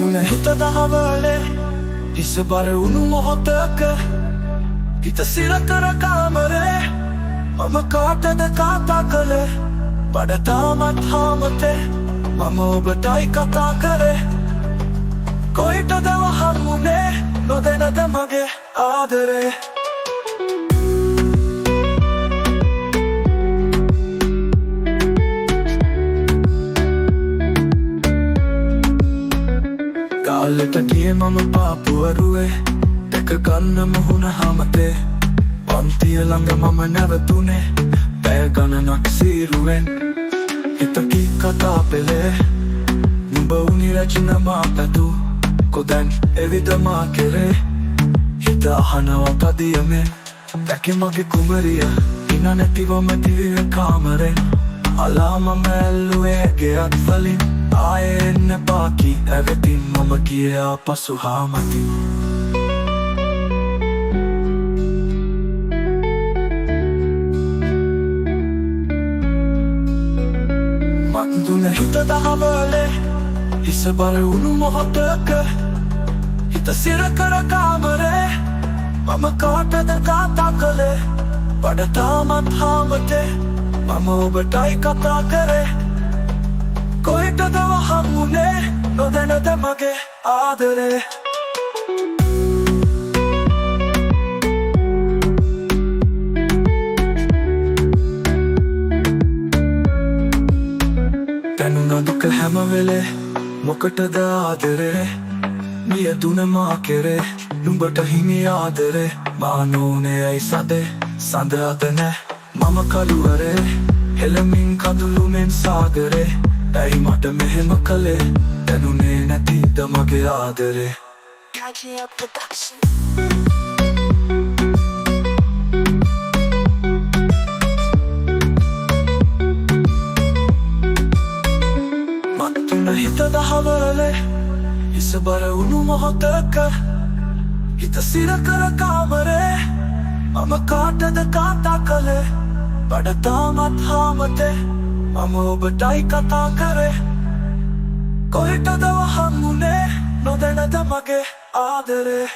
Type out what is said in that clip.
මන්දුන හිත දහවලේ හිස බර උණු මොහොතක හිත සිර කර කාමරේ මම කාටද කතා කළේ බඩ තාමත් හාමතේ මම ඔබටයි කතා කරේ කොයිටද වහමුනේ නොදැනද මගේ ආදරේ ගාල්ලට ගියේ මම පාපුවරුවේ දෙක ගන්න මුහුණ හමතේ පන්තිය ළඟ මම නැවතුනේ පැය ගණනක් සීරුවෙන් හිතකි කතා පෙළේ නුඹ උනි රචනමා පැතු කොදැන් එවිද මා කෙරේ හිත අහනවා තදියමෙන් දැකි මගේ කුමරිය හින නැතිවම දිවිය කාමරෙන් අලා මම ඇල්ලුවේ ගෙයක් වලින් ආයේ එන්න පාකි ඇවෙතින් මම ගියේ ආපසු හාමතින් මන්දුන හිත දහවලේ හිස බර උණු මොහොතක හිත සිර කර කාමරේ මම කාටද කතා කළේ බඩ තාමත් හාමතේ මම ඔබටයි කතා කරේ කොයිටද වහමුනේ නොදැනද මගේ ආදරේ දැනුණ දුක හැම වෙලේ මොකටද ආදරේ මියදුන මා කෙරේ නුඹට හිමි ආදරේ මා නෝනේ ඇයි සදේ සඳ අත නෑ මම කළුවරේ හෙළමින් කඳුළු මෙන් සාගරේ ඇයි මට මෙහෙම කළේ දැනුනේ නැතිද මගේ ආදරේ මන්දුන හිත දහවලේ හිස බර උණු මොහොතක හිත සිර කර කාමරේ මම කාටද කතා කළේ බඩ තාමත් හාමතේ මම ඔබටයි කතා කරේ කොයිටද වහමුනේ නොදැනද මගේ ආදරේ